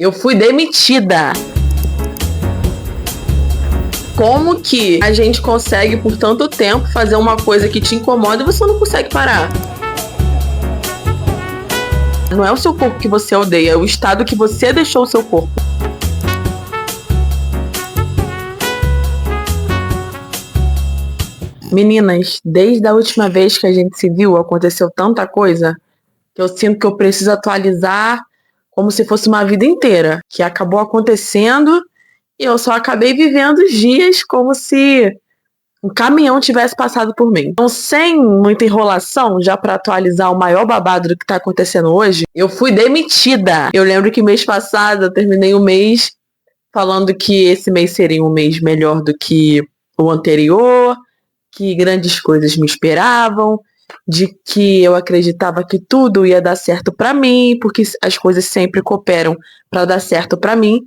Eu fui demitida. Como que a gente consegue, por tanto tempo, fazer uma coisa que te incomoda e você não consegue parar? Não é o seu corpo que você odeia, é o estado que você deixou o seu corpo. Meninas, desde a última vez que a gente se viu, aconteceu tanta coisa que eu sinto que eu preciso atualizar como se fosse uma vida inteira, que acabou acontecendo e eu só acabei vivendo os dias como se um caminhão tivesse passado por mim. Então, sem muita enrolação, já para atualizar o maior babado do que tá acontecendo hoje, eu fui demitida. Eu lembro que mês passado eu terminei o mês falando que esse mês seria um mês melhor do que o anterior, que grandes coisas me esperavam, de que eu acreditava que tudo ia dar certo para mim, porque as coisas sempre cooperam para dar certo para mim,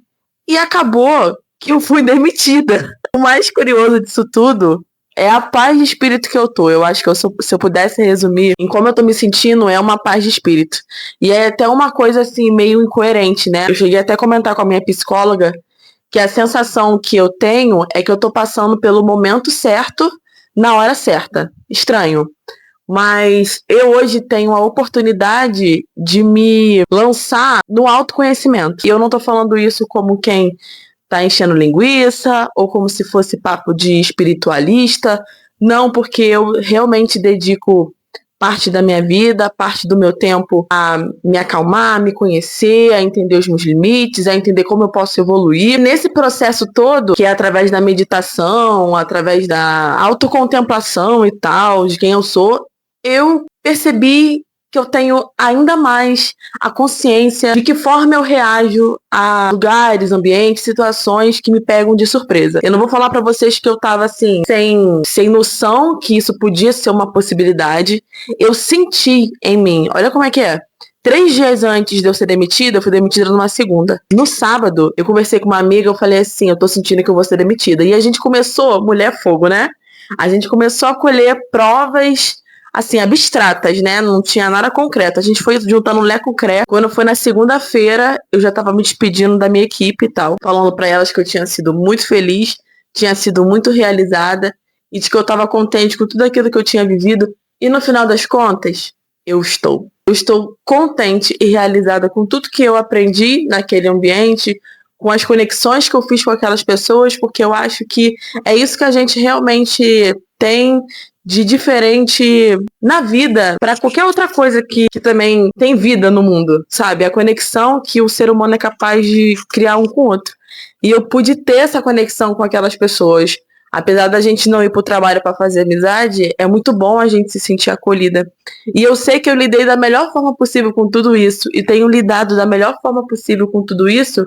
e acabou que eu fui demitida. O mais curioso disso tudo é a paz de espírito que eu tô. Eu acho que se eu pudesse resumir em como eu tô me sentindo, é uma paz de espírito. E é até uma coisa assim meio incoerente, né? Eu cheguei até a comentar com a minha psicóloga que a sensação que eu tenho é que eu tô passando pelo momento certo na hora certa. Estranho. Mas eu hoje tenho a oportunidade de me lançar no autoconhecimento. E eu não tô falando isso como quem tá enchendo linguiça ou como se fosse papo de espiritualista. Não, porque eu realmente dedico parte da minha vida, parte do meu tempo a me acalmar, a me conhecer, a entender os meus limites, a entender como eu posso evoluir. Nesse processo todo, que é através da meditação, através da autocontemplação e tal, de quem eu sou, eu percebi que eu tenho ainda mais a consciência de que forma eu reajo a lugares, ambientes, situações que me pegam de surpresa. Eu não vou falar pra vocês que eu tava assim, sem noção que isso podia ser uma possibilidade. Eu senti em mim, olha como é que é. 3 dias antes de eu ser demitida, eu fui demitida numa segunda. No sábado, eu conversei com uma amiga, eu falei assim, eu tô sentindo que eu vou ser demitida. E a gente começou, mulher fogo, né? A gente começou a colher provas assim, abstratas, né? Não tinha nada concreto. A gente foi juntando leco-creco. Quando foi na segunda-feira, eu já tava me despedindo da minha equipe e tal, falando pra elas que eu tinha sido muito feliz, tinha sido muito realizada e de que eu tava contente com tudo aquilo que eu tinha vivido. E no final das contas, eu estou. Eu estou contente e realizada com tudo que eu aprendi naquele ambiente, com as conexões que eu fiz com aquelas pessoas, porque eu acho que é isso que a gente realmente tem de diferente na vida para qualquer outra coisa que também tem vida no mundo, sabe? A conexão que o ser humano é capaz de criar um com o outro. E eu pude ter essa conexão com aquelas pessoas. Apesar da gente não ir pro trabalho para fazer amizade, é muito bom a gente se sentir acolhida. E eu sei que eu lidei da melhor forma possível com tudo isso e tenho lidado da melhor forma possível com tudo isso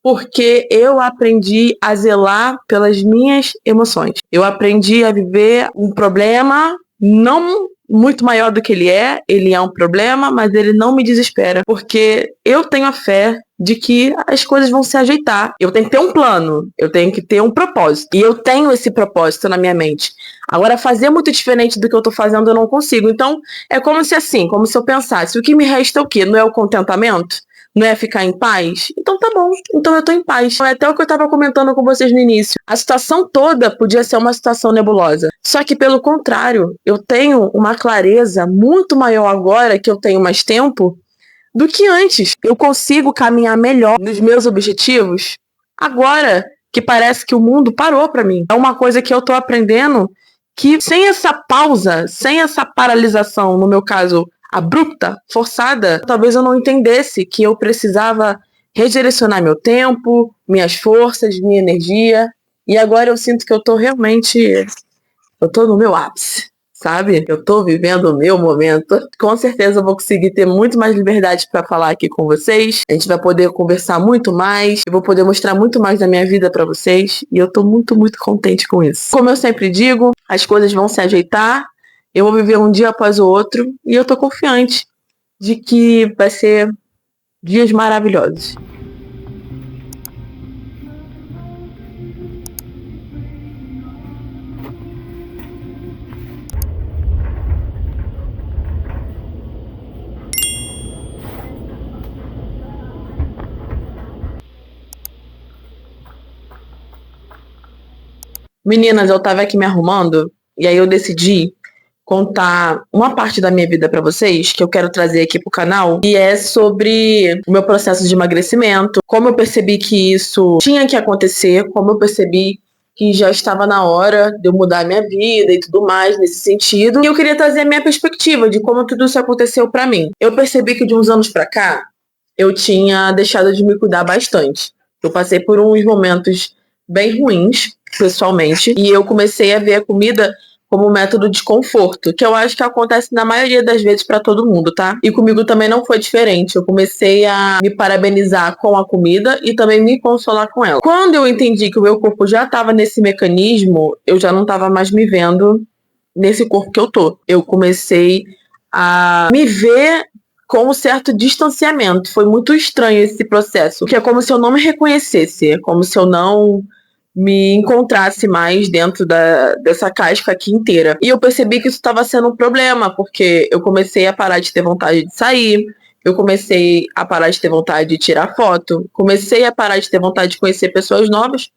porque eu aprendi a zelar pelas minhas emoções. Eu aprendi a viver um problema não muito maior do que ele é um problema, mas ele não me desespera, porque eu tenho a fé de que as coisas vão se ajeitar. Eu tenho que ter um plano, eu tenho que ter um propósito, e eu tenho esse propósito na minha mente. Agora, fazer muito diferente do que eu tô fazendo, eu não consigo. Então, é como se assim, como se eu pensasse, o que me resta é o quê? Não é o contentamento? Não é ficar em paz? Então tá bom, então eu tô em paz. É até o que eu tava comentando com vocês no início. A situação toda podia ser uma situação nebulosa. Só que pelo contrário, eu tenho uma clareza muito maior agora que eu tenho mais tempo do que antes. Eu consigo caminhar melhor nos meus objetivos agora que parece que o mundo parou pra mim. É uma coisa que eu tô aprendendo que sem essa pausa, sem essa paralisação, no meu caso, abrupta, forçada, talvez eu não entendesse que eu precisava redirecionar meu tempo, minhas forças, minha energia. E agora eu sinto que eu tô realmente, eu tô no meu ápice, sabe? Eu tô vivendo o meu momento. Com certeza eu vou conseguir ter muito mais liberdade para falar aqui com vocês. A gente vai poder conversar muito mais. Eu vou poder mostrar muito mais da minha vida para vocês. E eu tô muito, muito contente com isso. Como eu sempre digo, as coisas vão se ajeitar. Eu vou viver um dia após o outro e eu tô confiante de que vai ser dias maravilhosos. Meninas, eu tava aqui me arrumando e aí eu decidi contar uma parte da minha vida pra vocês que eu quero trazer aqui pro canal, e é sobre o meu processo de emagrecimento, como eu percebi que isso tinha que acontecer, como eu percebi que já estava na hora de eu mudar a minha vida e tudo mais nesse sentido. E eu queria trazer a minha perspectiva de como tudo isso aconteceu pra mim. Eu percebi que de uns anos pra cá eu tinha deixado de me cuidar bastante. Eu passei por uns momentos bem ruins, pessoalmente, e eu comecei a ver a comida como um método de conforto, que eu acho que acontece na maioria das vezes pra todo mundo, tá? E comigo também não foi diferente. Eu comecei a me parabenizar com a comida e também me consolar com ela. Quando eu entendi que o meu corpo já estava nesse mecanismo, eu já não estava mais me vendo nesse corpo que eu tô. Eu comecei a me ver com um certo distanciamento. Foi muito estranho esse processo, porque é como se eu não me reconhecesse, é como se eu não me encontrasse mais dentro dessa casca aqui inteira. E eu percebi que isso estava sendo um problema, porque eu comecei a parar de ter vontade de sair, eu comecei a parar de ter vontade de tirar foto, comecei a parar de ter vontade de conhecer pessoas novas.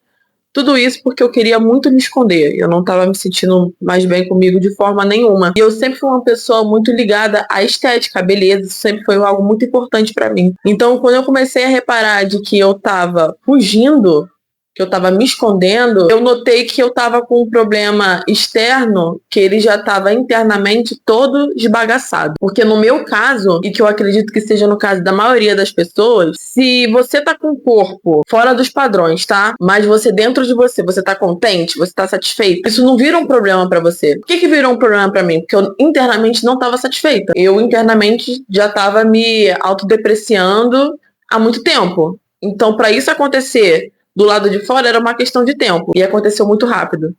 Tudo isso porque eu queria muito me esconder. Eu não estava me sentindo mais bem comigo de forma nenhuma. E eu sempre fui uma pessoa muito ligada à estética, à beleza. Isso sempre foi algo muito importante para mim. Então, quando eu comecei a reparar de que eu estava fugindo, que eu estava me escondendo, eu notei que eu estava com um problema externo que ele já estava internamente todo esbagaçado. Porque no meu caso, e que eu acredito que seja no caso da maioria das pessoas, se você tá com o corpo fora dos padrões, tá? Mas você dentro de você tá contente, você tá satisfeito, isso não vira um problema pra você. Por que virou um problema pra mim? Porque eu internamente não tava satisfeita. Eu internamente já tava me autodepreciando há muito tempo. Então, pra isso acontecer do lado de fora era uma questão de tempo. E aconteceu muito rápido.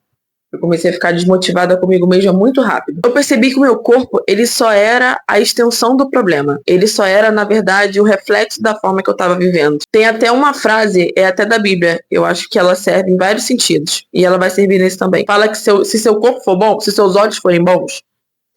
Eu comecei a ficar desmotivada comigo mesma muito rápido. Eu percebi que o meu corpo, ele só era a extensão do problema. Ele só era, na verdade, o reflexo da forma que eu estava vivendo. Tem até uma frase, é até da Bíblia, eu acho que ela serve em vários sentidos. E ela vai servir nesse também. Fala que se seu corpo for bom, se seus olhos forem bons,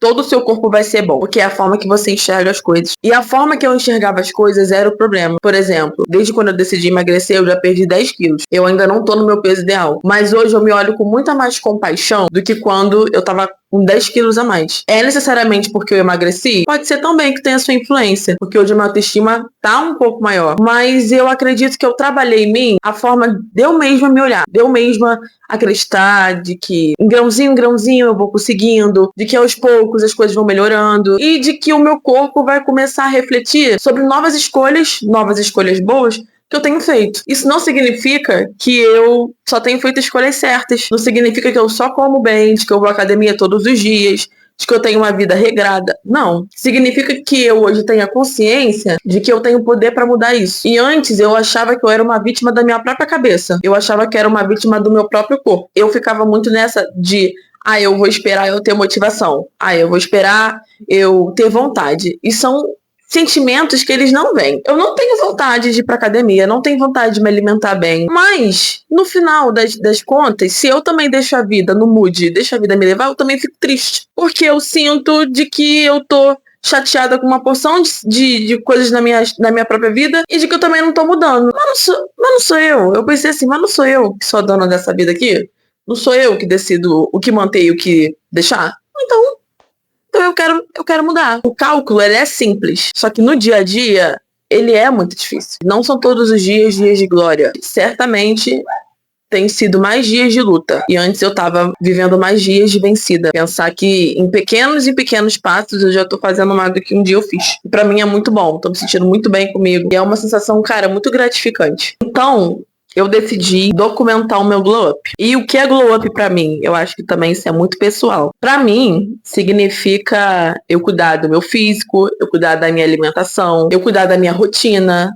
todo o seu corpo vai ser bom, porque é a forma que você enxerga as coisas. E a forma que eu enxergava as coisas era o problema. Por exemplo, desde quando eu decidi emagrecer, eu já perdi 10 quilos. Eu ainda não tô no meu peso ideal. Mas hoje eu me olho com muita mais compaixão do que quando eu tava com 10 quilos a mais. É necessariamente porque eu emagreci? Pode ser também que tenha sua influência, porque hoje a minha autoestima tá um pouco maior. Mas eu acredito que eu trabalhei em mim a forma de eu mesma me olhar, de eu mesma acreditar de que em grãozinho eu vou conseguindo, de que aos poucos as coisas vão melhorando e de que o meu corpo vai começar a refletir sobre novas escolhas boas que eu tenho feito. Isso não significa que eu só tenho feito escolhas certas. Não significa que eu só como bem, de que eu vou à academia todos os dias, de que eu tenho uma vida regrada. Não. Significa que eu hoje tenho a consciência de que eu tenho poder para mudar isso. E antes eu achava que eu era uma vítima da minha própria cabeça. Eu achava que era uma vítima do meu próprio corpo. Eu ficava muito nessa de eu vou esperar eu ter motivação. Eu vou esperar eu ter vontade. E são sentimentos que eles não vêm. Eu não tenho vontade de ir pra academia, não tenho vontade de me alimentar bem, mas no final das contas, se eu também deixo a vida no mood, deixo a vida me levar, eu também fico triste, porque eu sinto de que eu tô chateada com uma porção de coisas na minha própria vida e de que eu também não tô mudando. Mas não sou eu. Eu pensei assim, mas não sou eu que sou a dona dessa vida aqui? Não sou eu que decido o que manter e o que deixar? Então eu quero mudar. O cálculo, ele é simples. Só que no dia a dia, ele é muito difícil. Não são todos os dias de glória. Certamente tem sido mais dias de luta. E antes eu tava vivendo mais dias de vencida. Pensar que em pequenos passos eu já tô fazendo mais do que um dia eu fiz. E pra mim é muito bom. Tô me sentindo muito bem comigo. E é uma sensação, cara, muito gratificante. Então, eu decidi documentar o meu glow up. E o que é glow up pra mim? Eu acho que também isso é muito pessoal. Pra mim, significa eu cuidar do meu físico, eu cuidar da minha alimentação, eu cuidar da minha rotina,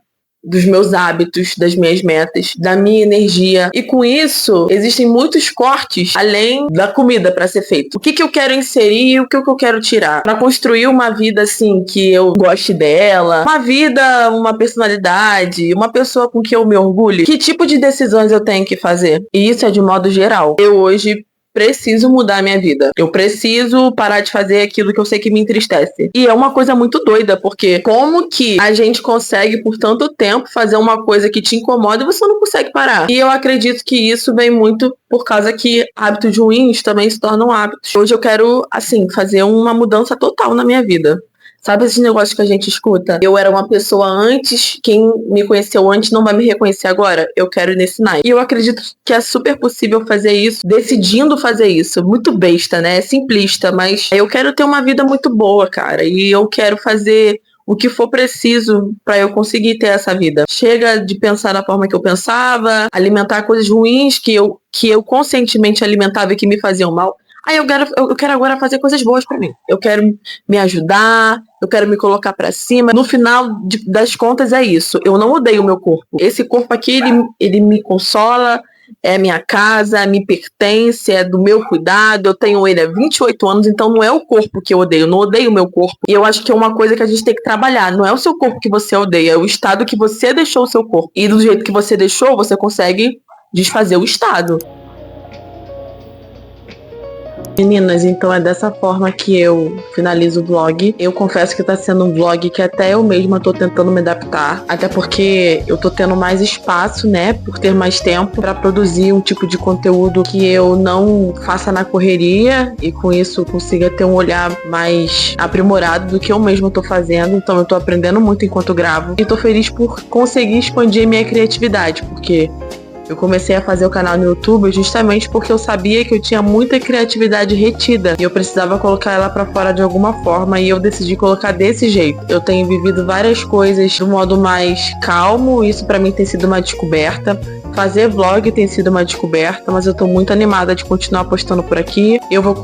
dos meus hábitos, das minhas metas, da minha energia. E com isso, existem muitos cortes além da comida para ser feito. O que eu quero inserir e o que eu quero tirar? Para construir uma vida assim que eu goste dela, uma vida, uma personalidade, uma pessoa com que eu me orgulhe. Que tipo de decisões eu tenho que fazer? E isso é de modo geral. Eu hoje preciso mudar a minha vida. Eu preciso parar de fazer aquilo que eu sei que me entristece. E é uma coisa muito doida, porque como que a gente consegue por tanto tempo fazer uma coisa que te incomoda e você não consegue parar? E eu acredito que isso vem muito por causa que hábitos ruins também se tornam hábitos. Hoje eu quero, assim, fazer uma mudança total na minha vida. Sabe esses negócios que a gente escuta? Eu era uma pessoa antes, quem me conheceu antes não vai me reconhecer agora. Eu quero ir nesse naipe. E eu acredito que é super possível fazer isso, decidindo fazer isso. Muito besta, né? É simplista, mas eu quero ter uma vida muito boa, cara. E eu quero fazer o que for preciso para eu conseguir ter essa vida. Chega de pensar da forma que eu pensava, alimentar coisas ruins que eu conscientemente alimentava e que me faziam mal. Aí eu quero agora fazer coisas boas pra mim. Eu quero me ajudar, eu quero me colocar pra cima. No final das contas é isso. Eu não odeio o meu corpo. Esse corpo aqui, ele me consola, é minha casa, me pertence, é do meu cuidado. Eu tenho ele há 28 anos, então não é o corpo que eu odeio. Eu não odeio o meu corpo. E eu acho que é uma coisa que a gente tem que trabalhar. Não é o seu corpo que você odeia, é o estado que você deixou o seu corpo. E do jeito que você deixou, você consegue desfazer o estado. Meninas, então é dessa forma que eu finalizo o vlog. Eu confesso que tá sendo um vlog que até eu mesma tô tentando me adaptar, até porque eu tô tendo mais espaço, né, por ter mais tempo pra produzir um tipo de conteúdo que eu não faça na correria e com isso consiga ter um olhar mais aprimorado do que eu mesma tô fazendo. Então eu tô aprendendo muito enquanto gravo e tô feliz por conseguir expandir minha criatividade, porque eu comecei a fazer o canal no YouTube justamente porque eu sabia que eu tinha muita criatividade retida e eu precisava colocar ela pra fora de alguma forma, e eu decidi colocar desse jeito. Eu tenho vivido várias coisas de um modo mais calmo, isso pra mim tem sido uma descoberta. Fazer vlog tem sido uma descoberta, mas eu tô muito animada de continuar postando por aqui. Eu vou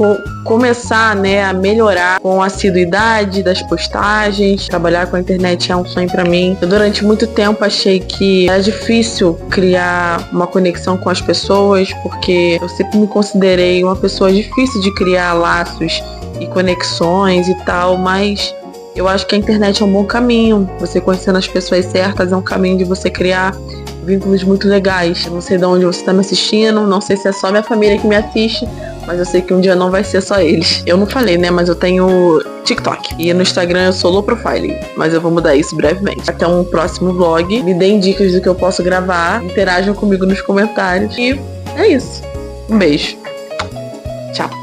começar, né, a melhorar com a assiduidade das postagens. Trabalhar com a internet é um sonho pra mim. Eu durante muito tempo achei que era difícil criar uma conexão com as pessoas, porque eu sempre me considerei uma pessoa difícil de criar laços e conexões e tal, mas eu acho que a internet é um bom caminho. Você conhecendo as pessoas certas é um caminho de você criar vínculos muito legais. Eu não sei de onde você está me assistindo, não sei se é só minha família que me assiste, mas eu sei que um dia não vai ser só eles. Eu não falei, né, mas eu tenho TikTok e no Instagram eu sou low profile, mas eu vou mudar isso brevemente. Até um próximo vlog, me deem dicas do que eu posso gravar, interajam comigo nos comentários e é isso. Um beijo. Tchau.